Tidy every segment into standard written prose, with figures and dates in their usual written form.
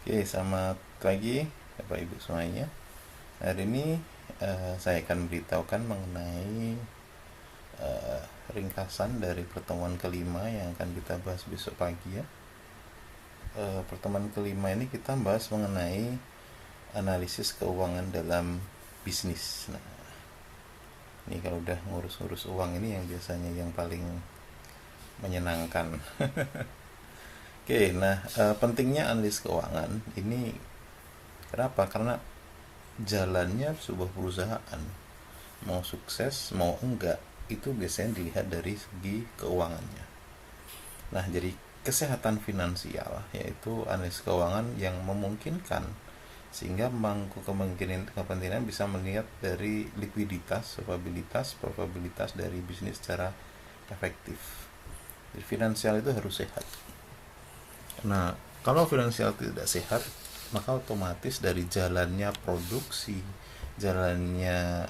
Oke, selamat pagi Bapak Ibu semuanya. Hari ini saya akan beritahukan mengenai ringkasan dari pertemuan kelima yang akan kita bahas besok pagi ya. Pertemuan kelima ini kita bahas mengenai analisis keuangan dalam bisnis. Nah, ini kalau udah ngurus-ngurus uang ini yang biasanya yang paling menyenangkan. Oke, nah pentingnya analis keuangan ini kenapa? Karena jalannya sebuah perusahaan mau sukses mau enggak itu biasanya dilihat dari segi keuangannya. Nah, jadi kesehatan finansial yaitu analis keuangan yang memungkinkan sehingga mangku kemungkinan kepentingan bisa melihat dari likuiditas, probabilitas, probabilitas dari bisnis secara efektif. Jadi finansial itu harus sehat. Nah, kalau finansial tidak sehat, maka otomatis dari jalannya produksi, jalannya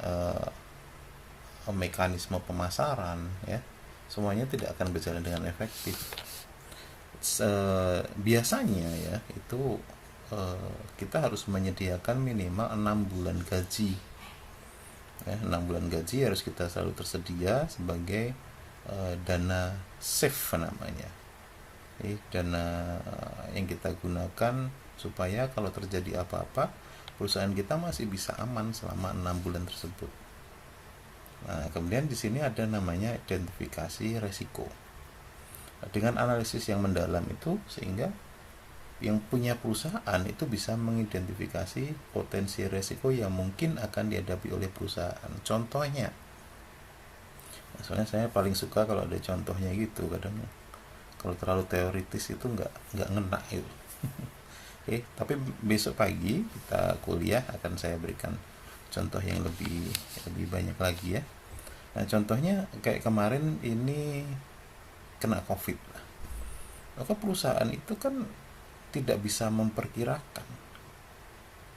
mekanisme pemasaran, ya, semuanya tidak akan berjalan dengan efektif. Biasanya ya itu kita harus menyediakan minimal 6 bulan gaji. Ya, 6 bulan gaji harus kita selalu tersedia sebagai dana safe namanya. Dana yang kita gunakan supaya kalau terjadi apa-apa perusahaan kita masih bisa aman selama 6 bulan tersebut. Nah, kemudian di sini ada namanya identifikasi resiko. Dengan analisis yang mendalam itu sehingga yang punya perusahaan itu bisa mengidentifikasi potensi resiko yang mungkin akan dihadapi oleh perusahaan. Contohnya, soalnya saya paling suka kalau ada contohnya gitu. Kadang kalau terlalu teoritis itu nggak ngena gitu. Oke, tapi besok pagi kita kuliah akan saya berikan contoh yang lebih banyak lagi ya. Nah, contohnya kayak kemarin ini kena COVID. Maka perusahaan itu kan tidak bisa memperkirakan.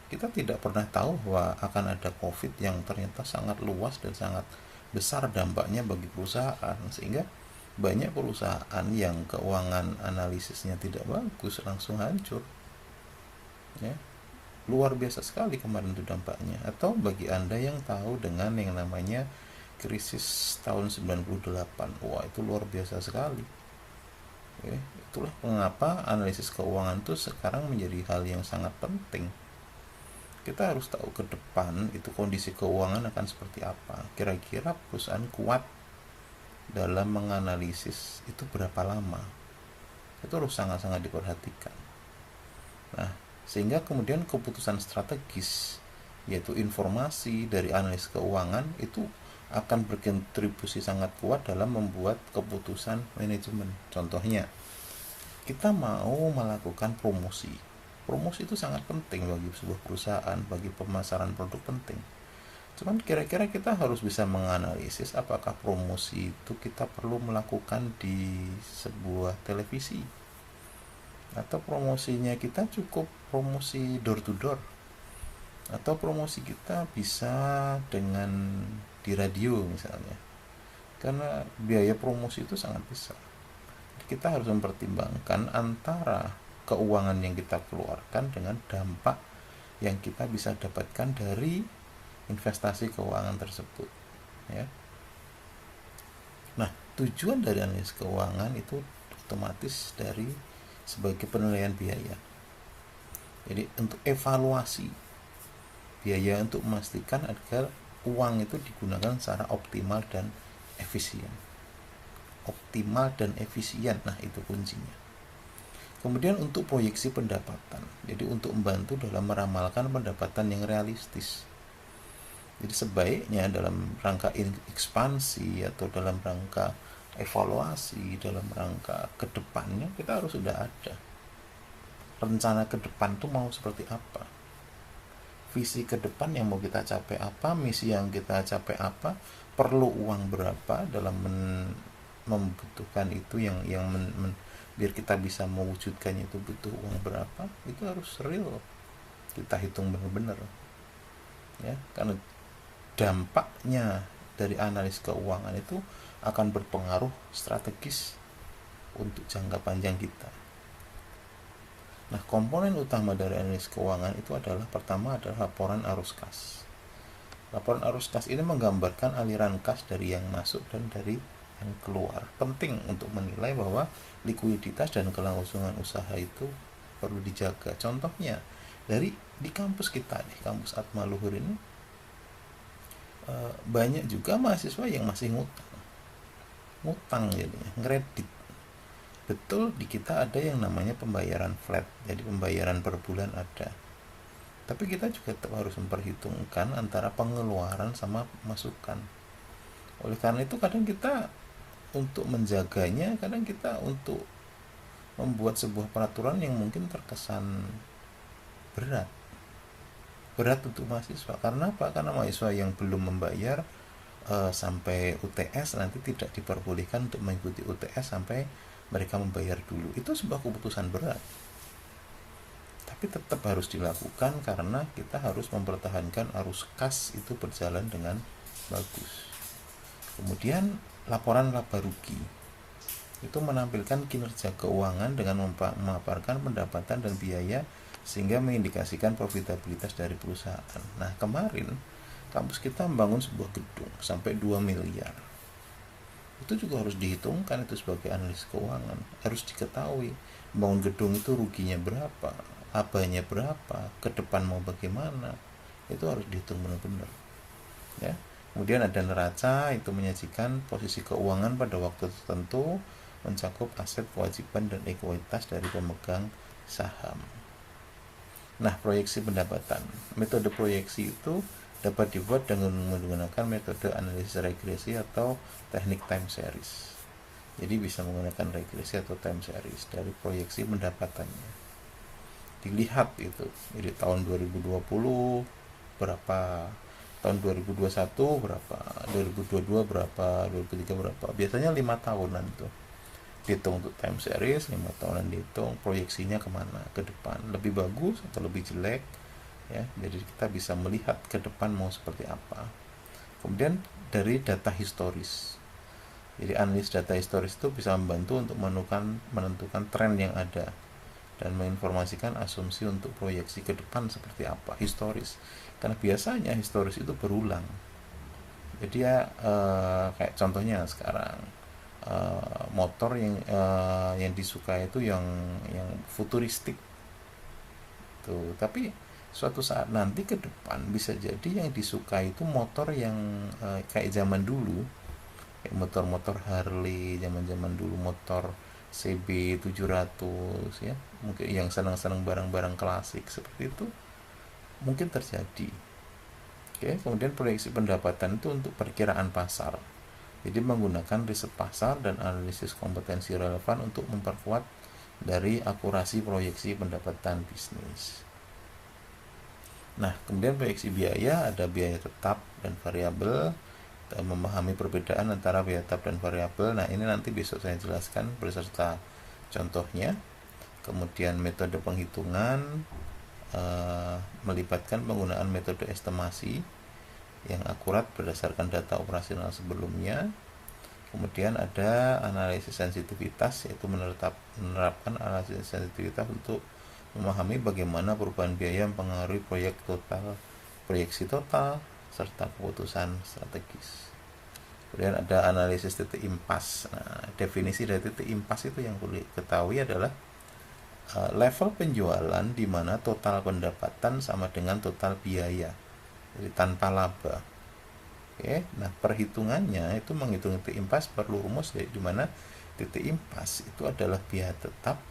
Kita tidak pernah tahu bahwa akan ada COVID yang ternyata sangat luas dan sangat besar dampaknya bagi perusahaan, sehingga banyak perusahaan yang keuangan analisisnya tidak bagus langsung hancur. Ya, luar biasa sekali kemarin itu dampaknya. Atau bagi Anda yang tahu dengan yang namanya krisis tahun 98, wah itu luar biasa sekali. Ya, itulah mengapa analisis keuangan itu sekarang menjadi hal yang sangat penting. Kita harus tahu ke depan itu kondisi keuangan akan seperti apa. Kira-kira perusahaan kuat dalam menganalisis itu berapa lama. Itu harus sangat-sangat diperhatikan. Nah, sehingga kemudian keputusan strategis yaitu informasi dari analis keuangan itu akan berkontribusi sangat kuat dalam membuat keputusan manajemen. Contohnya, kita mau melakukan promosi. Promosi itu sangat penting bagi sebuah perusahaan, bagi pemasaran produk penting. Cuman kira-kira kita harus bisa menganalisis apakah promosi itu kita perlu melakukan di sebuah televisi atau promosinya kita cukup promosi door to door, atau promosi kita bisa dengan di radio misalnya, karena biaya promosi itu sangat besar. Kita harus mempertimbangkan antara keuangan yang kita keluarkan dengan dampak yang kita bisa dapatkan dari investasi keuangan tersebut ya. Nah, tujuan dari analisis keuangan itu otomatis dari sebagai penilaian biaya. Jadi untuk evaluasi biaya untuk memastikan agar uang itu digunakan secara optimal dan efisien. Optimal dan efisien, nah itu kuncinya. Kemudian untuk proyeksi pendapatan, jadi untuk membantu dalam meramalkan pendapatan yang realistis. Jadi sebaiknya dalam rangka ekspansi atau dalam rangka evaluasi, dalam rangka kedepannya kita harus sudah ada rencana ke depan tuh mau seperti apa, visi ke depan yang mau kita capai apa, misi yang kita capai apa, perlu uang berapa dalam membutuhkan itu yang biar kita bisa mewujudkannya itu butuh uang berapa, itu harus real kita hitung benar-benar ya, karena dampaknya dari analis keuangan itu akan berpengaruh strategis untuk jangka panjang kita. Nah, komponen utama dari analisis keuangan itu adalah pertama adalah laporan arus kas. Laporan arus kas ini menggambarkan aliran kas dari yang masuk dan dari yang keluar. Penting untuk menilai bahwa likuiditas dan kelangsungan usaha itu perlu dijaga. Contohnya di kampus kita nih, kampus Atma Luhur ini, banyak juga mahasiswa yang masih ngutang jadinya, ngeredit. Betul, di kita ada yang namanya pembayaran flat, jadi pembayaran per bulan ada. Tapi kita juga tetap harus memperhitungkan antara pengeluaran sama masukan. Oleh karena itu kadang kita untuk menjaganya, kadang kita untuk membuat sebuah peraturan yang mungkin terkesan berat untuk mahasiswa. Karena apa? Karena mahasiswa yang belum membayar sampai UTS nanti tidak diperbolehkan untuk mengikuti UTS sampai mereka membayar dulu. Itu sebuah keputusan berat, tapi tetap harus dilakukan karena kita harus mempertahankan arus kas itu berjalan dengan bagus. Kemudian laporan laba rugi itu menampilkan kinerja keuangan dengan memaparkan pendapatan dan biaya sehingga mengindikasikan profitabilitas dari perusahaan. Nah, kemarin kampus kita membangun sebuah gedung sampai 2 miliar. Itu juga harus dihitungkan, itu sebagai analis keuangan. Harus diketahui membangun gedung itu ruginya berapa, labanya berapa, ke depan mau bagaimana. Itu harus dihitung benar-benar. Ya. Kemudian ada neraca, itu menyajikan posisi keuangan pada waktu tertentu, mencakup aset, kewajiban, dan ekuitas dari pemegang saham. Nah, proyeksi pendapatan. Metode proyeksi itu dapat dibuat dengan menggunakan metode analisis regresi atau teknik time series. Jadi bisa menggunakan regresi atau time series dari proyeksi pendapatannya. Dilihat itu, jadi tahun 2020 berapa, tahun 2021 berapa, 2022 berapa, 2023 berapa. Biasanya 5 tahunan tuh dihitung untuk time series, 5 tahunan dihitung proyeksinya kemana ke depan, lebih bagus atau lebih jelek ya. Jadi kita bisa melihat ke depan mau seperti apa. Kemudian dari data historis, jadi analis data historis itu bisa membantu untuk menentukan tren yang ada dan menginformasikan asumsi untuk proyeksi ke depan seperti apa historis, karena biasanya historis itu berulang. Jadi ya kayak contohnya sekarang motor yang disukai itu yang futuristik tuh, tapi suatu saat nanti ke depan bisa jadi yang disukai itu motor yang kayak zaman dulu, kayak motor-motor Harley zaman-zaman dulu, motor CB 700 ya, mungkin yang senang-senang barang-barang klasik seperti itu mungkin terjadi. Oke, kemudian proyeksi pendapatan itu untuk perkiraan pasar. Jadi menggunakan riset pasar dan analisis kompetensi relevan untuk memperkuat dari akurasi proyeksi pendapatan bisnis. Nah, kemudian proyeksi biaya, ada biaya tetap dan variabel. Memahami perbedaan antara biaya tetap dan variabel. Nah, ini nanti besok saya jelaskan beserta contohnya. Kemudian metode penghitungan melibatkan penggunaan metode estimasi yang akurat berdasarkan data operasional sebelumnya. Kemudian ada analisis sensitivitas, yaitu menerapkan analisis sensitivitas untuk memahami bagaimana perubahan biaya mempengaruhi proyeksi total, serta keputusan strategis. Kemudian ada analisis titik impas. Nah, definisi dari titik impas itu yang perlu diketahui adalah level penjualan di mana total pendapatan sama dengan total biaya, jadi tanpa laba. Oke, nah perhitungannya itu menghitung titik impas perlu rumus, di mana titik impas itu adalah biaya tetap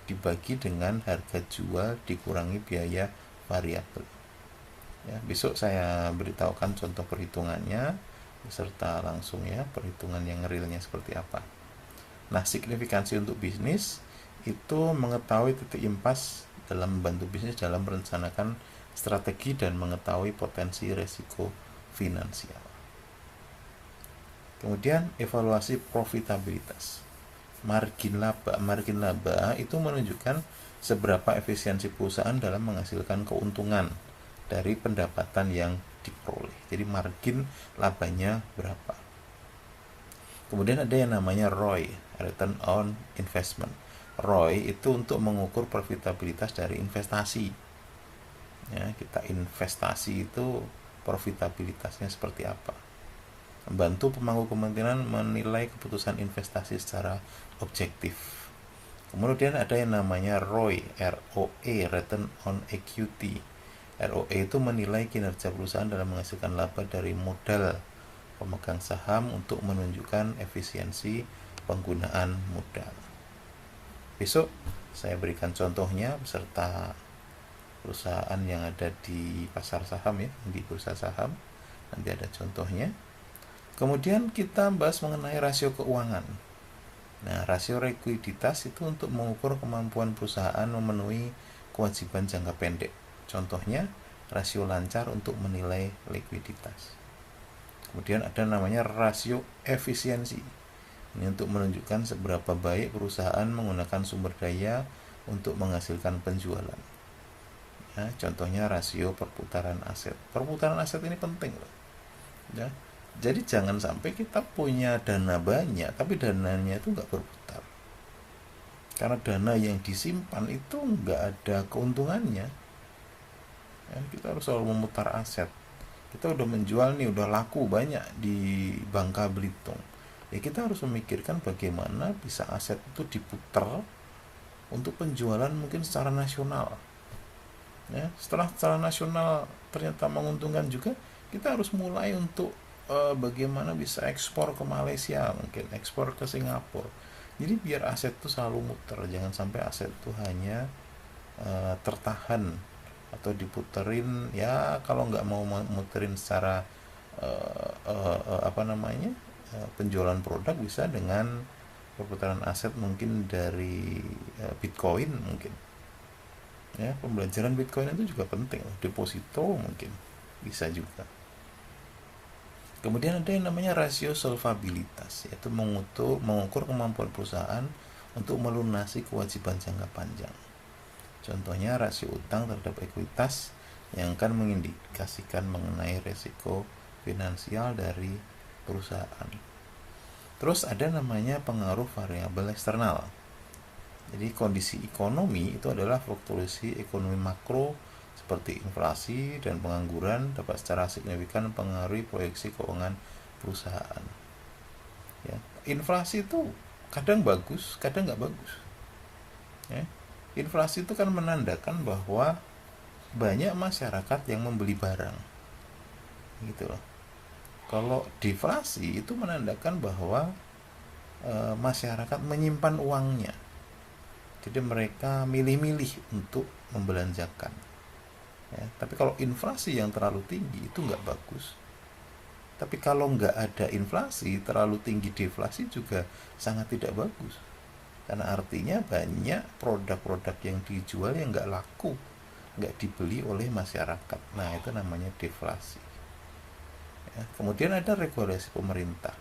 dibagi dengan harga jual dikurangi biaya variabel. Ya, besok saya beritahukan contoh perhitungannya beserta langsung ya perhitungan yang realnya seperti apa. Nah, signifikansi untuk bisnis itu mengetahui titik impas dalam membantu bisnis dalam merencanakan strategi dan mengetahui potensi resiko finansial. Kemudian evaluasi profitabilitas. Margin laba itu menunjukkan seberapa efisiensi perusahaan dalam menghasilkan keuntungan dari pendapatan yang diperoleh. Jadi margin labanya berapa. Kemudian ada yang namanya ROI, Return on Investment. ROI itu untuk mengukur profitabilitas dari investasi. Ya, kita investasi itu profitabilitasnya seperti apa. Membantu pemangku kepentingan menilai keputusan investasi secara objektif. Kemudian ada yang namanya ROE, ROE, Return on Equity. ROE itu menilai kinerja perusahaan dalam menghasilkan laba dari modal pemegang saham untuk menunjukkan efisiensi penggunaan modal. Besok saya berikan contohnya beserta perusahaan yang ada di pasar saham ya, di bursa saham. Nanti ada contohnya. Kemudian kita bahas mengenai rasio keuangan. Nah, rasio likuiditas itu untuk mengukur kemampuan perusahaan memenuhi kewajiban jangka pendek. Contohnya, rasio lancar untuk menilai likuiditas. Kemudian ada namanya rasio efisiensi. Ini untuk menunjukkan seberapa baik perusahaan menggunakan sumber daya untuk menghasilkan penjualan. Ya, contohnya rasio perputaran aset. Perputaran aset ini penting loh. Ya, jadi jangan sampai kita punya dana banyak, tapi dananya itu nggak berputar. Karena dana yang disimpan itu nggak ada keuntungannya. Ya, kita harus selalu memutar aset. Kita udah menjual nih, udah laku banyak di Bangka Belitung. Ya kita harus memikirkan bagaimana bisa aset itu diputar untuk penjualan mungkin secara nasional. Ya, setelah secara nasional ternyata menguntungkan juga, kita harus mulai untuk bagaimana bisa ekspor ke Malaysia, mungkin ekspor ke Singapura. Jadi biar aset itu selalu muter, jangan sampai aset itu hanya tertahan atau diputerin. Ya kalau nggak mau muterin secara penjualan produk, bisa dengan perputaran aset mungkin dari Bitcoin mungkin. Ya, pembelajaran Bitcoin itu juga penting, deposito mungkin bisa juga. Kemudian ada yang namanya rasio solvabilitas, yaitu mengukur kemampuan perusahaan untuk melunasi kewajiban jangka panjang. Contohnya rasio utang terhadap ekuitas yang akan mengindikasikan mengenai resiko finansial dari perusahaan. Terus ada namanya pengaruh variabel eksternal. Jadi kondisi ekonomi itu adalah fluktuasi ekonomi makro seperti inflasi dan pengangguran dapat secara signifikan mempengaruhi proyeksi keuangan perusahaan. Ya, inflasi itu kadang bagus, kadang nggak bagus. Ya, inflasi itu kan menandakan bahwa banyak masyarakat yang membeli barang, gitu loh. Kalau deflasi itu menandakan bahwa masyarakat menyimpan uangnya, jadi mereka milih-milih untuk membelanjakan. Ya, tapi kalau inflasi yang terlalu tinggi itu nggak bagus. Tapi kalau nggak ada inflasi, terlalu tinggi deflasi juga sangat tidak bagus. Karena artinya banyak produk-produk yang dijual yang nggak laku, nggak dibeli oleh masyarakat. Nah itu namanya deflasi. Ya, kemudian ada regulasi pemerintah.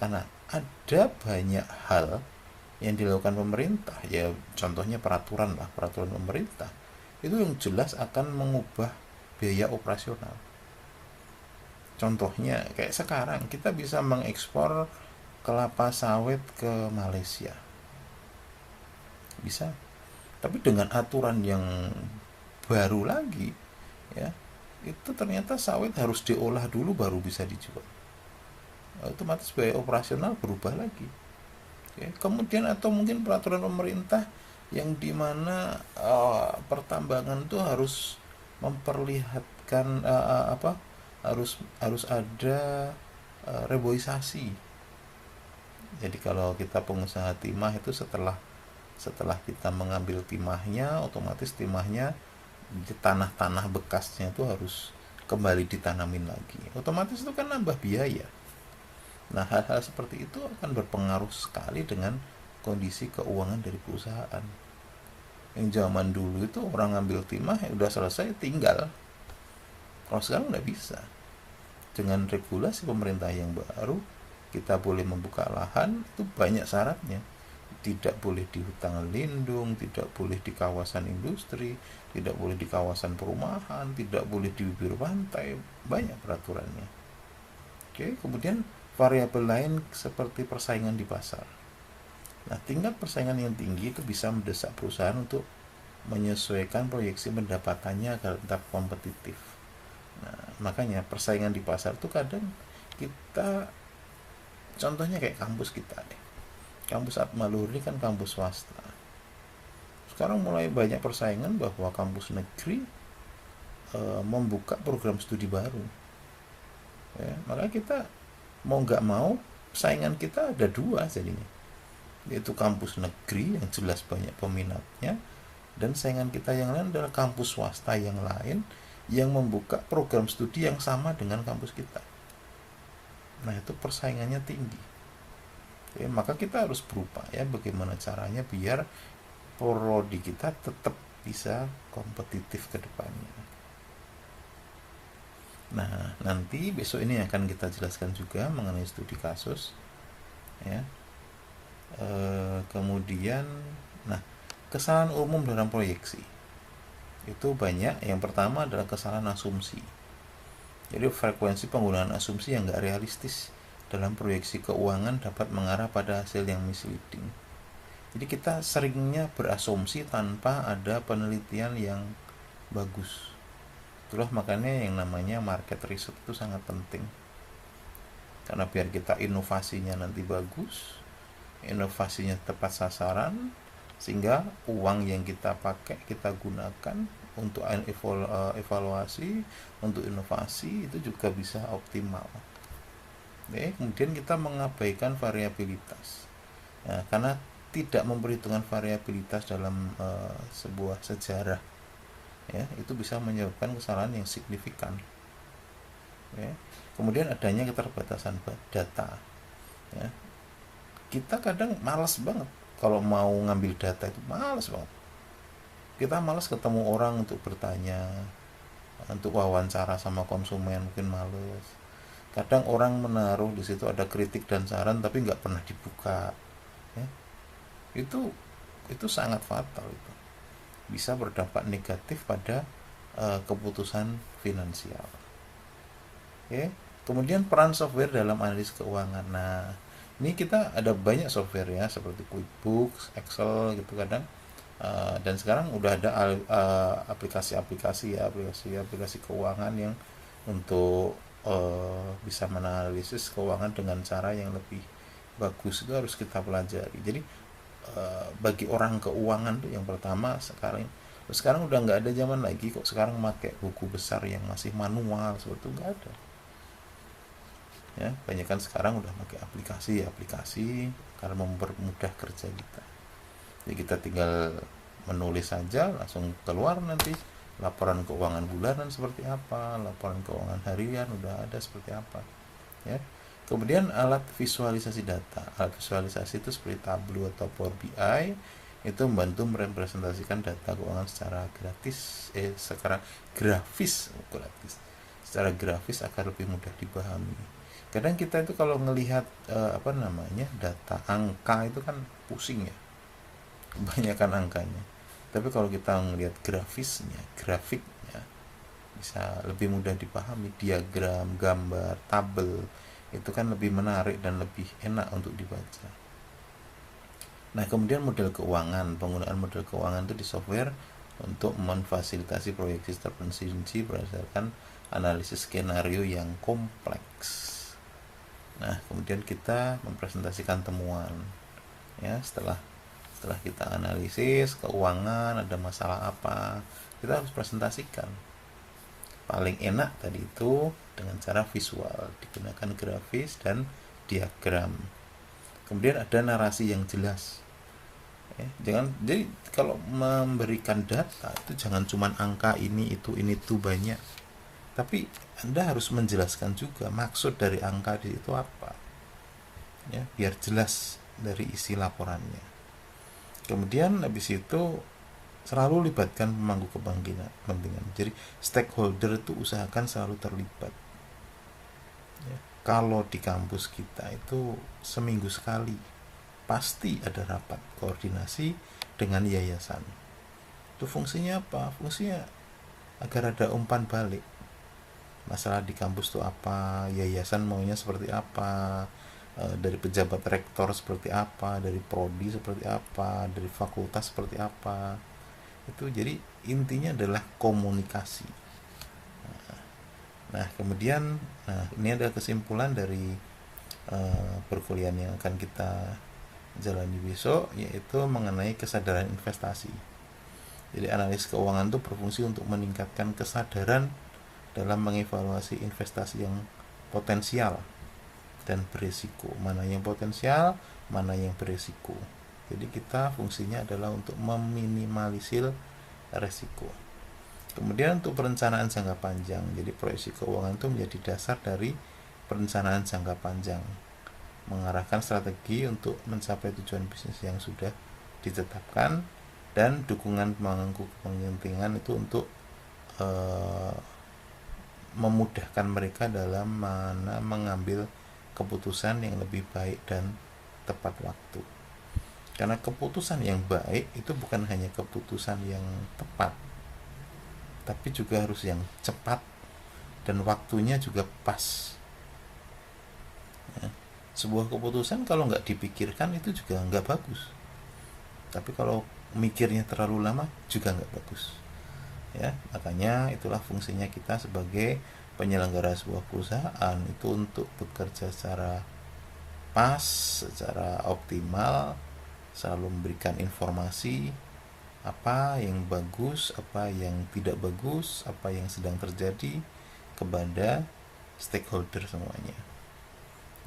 Karena ada banyak hal yang dilakukan pemerintah, ya contohnya peraturan pemerintah itu yang jelas akan mengubah biaya operasional. Contohnya kayak sekarang kita bisa mengekspor kelapa sawit ke Malaysia, bisa, tapi dengan aturan yang baru lagi, ya itu ternyata sawit harus diolah dulu baru bisa dijual. Otomatis biaya operasional berubah lagi. Ya, kemudian atau mungkin peraturan pemerintah yang dimana pertambangan itu harus memperlihatkan harus ada reboisasi. Jadi kalau kita pengusaha timah itu setelah kita mengambil timahnya, otomatis timahnya di tanah-tanah bekasnya itu harus kembali ditanamin lagi. Otomatis itu kan nambah biaya. Nah, hal-hal seperti itu akan berpengaruh sekali dengan kondisi keuangan dari perusahaan. Yang zaman dulu itu orang ngambil timah ya udah selesai tinggal. Kalau sekarang nggak bisa. Dengan regulasi pemerintah yang baru, kita boleh membuka lahan, itu banyak syaratnya. Tidak boleh di hutan lindung, tidak boleh di kawasan industri, tidak boleh di kawasan perumahan, tidak boleh di bibir pantai, banyak peraturannya. Oke, kemudian variabel lain seperti persaingan di pasar. Nah, tingkat persaingan yang tinggi itu bisa mendesak perusahaan untuk menyesuaikan proyeksi pendapatannya agar tetap kompetitif. Nah, makanya persaingan di pasar itu kadang kita, contohnya kayak kampus kita nih. Kampus Atma Luhur ini kan kampus swasta. Sekarang mulai banyak persaingan bahwa kampus negeri membuka program studi baru. Ya, makanya kita mau nggak mau saingan kita ada dua jadinya, yaitu kampus negeri yang jelas banyak peminatnya, dan saingan kita yang lain adalah kampus swasta yang lain yang membuka program studi yang sama dengan kampus kita. Nah, itu persaingannya tinggi. Ya, maka kita harus berupaya bagaimana caranya biar prodi kita tetap bisa kompetitif ke depannya. Nah, nanti besok ini akan kita jelaskan juga mengenai studi kasus, ya. Kemudian, nah, kesalahan umum dalam proyeksi itu banyak. Yang pertama adalah kesalahan asumsi. Jadi frekuensi penggunaan asumsi yang nggak realistis dalam proyeksi keuangan dapat mengarah pada hasil yang misleading. Jadi kita seringnya berasumsi tanpa ada penelitian yang bagus. Itulah makanya yang namanya market research itu sangat penting. Karena biar kita inovasinya nanti bagus, inovasinya tepat sasaran, sehingga uang yang kita pakai, kita gunakan untuk evaluasi, untuk inovasi itu juga bisa optimal. Kemudian kita mengabaikan variabilitas. Nah, karena tidak memperhitungkan variabilitas dalam sebuah sejarah, ya, itu bisa menyebabkan kesalahan yang signifikan. Ya. Kemudian adanya keterbatasan data. Ya. Kita kadang malas banget kalau mau ngambil data, itu malas banget. Kita malas ketemu orang untuk bertanya, untuk wawancara sama konsumen, mungkin males. Kadang orang menaruh di situ ada kritik dan saran tapi nggak pernah dibuka. Ya. Itu sangat fatal, itu bisa berdampak negatif pada keputusan finansial. Oke. Kemudian peran software dalam analisis keuangan. Nah, ini kita ada banyak software ya, seperti QuickBooks, Excel gitu kadang. Dan sekarang udah ada aplikasi-aplikasi ya, aplikasi keuangan yang untuk bisa menganalisis keuangan dengan cara yang lebih bagus. Itu harus kita pelajari. Jadi bagi orang keuangan tuh yang pertama, sekarang udah nggak ada zaman lagi kok sekarang pakai buku besar yang masih manual seperti itu, nggak ada. Ya, banyak kan sekarang udah pakai aplikasi karena mempermudah kerja kita. Jadi kita tinggal menulis saja, langsung keluar nanti laporan keuangan bulanan seperti apa, laporan keuangan harian udah ada seperti apa. Ya. Kemudian alat visualisasi data. Alat visualisasi itu seperti Tableau atau Power BI, itu membantu merepresentasikan data keuangan secara grafis agar lebih mudah dipahami. Kadang kita itu kalau ngelihat data angka itu kan pusing ya, kebanyakan angkanya. Tapi kalau kita ngelihat grafiknya bisa lebih mudah dipahami. Diagram, gambar, tabel itu kan lebih menarik dan lebih enak untuk dibaca. Nah, kemudian model keuangan. Penggunaan model keuangan itu di software untuk memfasilitasi proyeksi terperinci berdasarkan analisis skenario yang kompleks. Nah, kemudian kita mempresentasikan temuan. Ya, setelah kita analisis keuangan, ada masalah apa, kita harus presentasikan. Paling enak tadi itu dengan cara visual, digunakan grafis dan diagram. Kemudian ada narasi yang jelas. Jadi kalau memberikan data itu jangan cuma angka ini itu banyak, tapi Anda harus menjelaskan juga maksud dari angka di situ apa, ya, biar jelas dari isi laporannya. Kemudian habis itu selalu libatkan pemangku kepentingan. Jadi stakeholder itu usahakan selalu terlibat. Ya, kalau di kampus kita itu seminggu sekali pasti ada rapat koordinasi dengan yayasan. Itu fungsinya apa? Fungsinya agar ada umpan balik. Masalah di kampus itu apa, yayasan maunya seperti apa, dari pejabat rektor seperti apa, dari prodi seperti apa, dari fakultas seperti apa. Itu jadi intinya adalah komunikasi. Nah, kemudian ini adalah kesimpulan dari perkuliahan yang akan kita jalani besok, yaitu mengenai kesadaran investasi. Jadi analis keuangan itu berfungsi untuk meningkatkan kesadaran dalam mengevaluasi investasi yang potensial dan berisiko. Mana yang potensial, mana yang berisiko. Jadi kita fungsinya adalah untuk meminimalisir resiko. Kemudian untuk perencanaan jangka panjang, jadi proyeksi keuangan itu menjadi dasar dari perencanaan jangka panjang, mengarahkan strategi untuk mencapai tujuan bisnis yang sudah ditetapkan, dan dukungan pemangku kepentingan itu untuk memudahkan mereka dalam mana mengambil keputusan yang lebih baik dan tepat waktu. Karena keputusan yang baik itu bukan hanya keputusan yang tepat, tapi juga harus yang cepat dan waktunya juga pas. Ya. Sebuah keputusan kalau nggak dipikirkan itu juga nggak bagus. Tapi kalau mikirnya terlalu lama juga nggak bagus. Ya, makanya itulah fungsinya kita sebagai penyelenggara sebuah perusahaan, itu untuk bekerja secara pas, secara optimal, selalu memberikan informasi apa yang bagus, apa yang tidak bagus, apa yang sedang terjadi kepada stakeholder semuanya.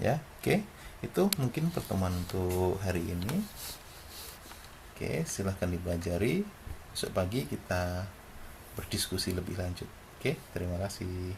Ya, oke. Itu mungkin pertemuan untuk hari ini. Oke, silahkan dipelajari. Besok pagi kita berdiskusi lebih lanjut. Oke, terima kasih.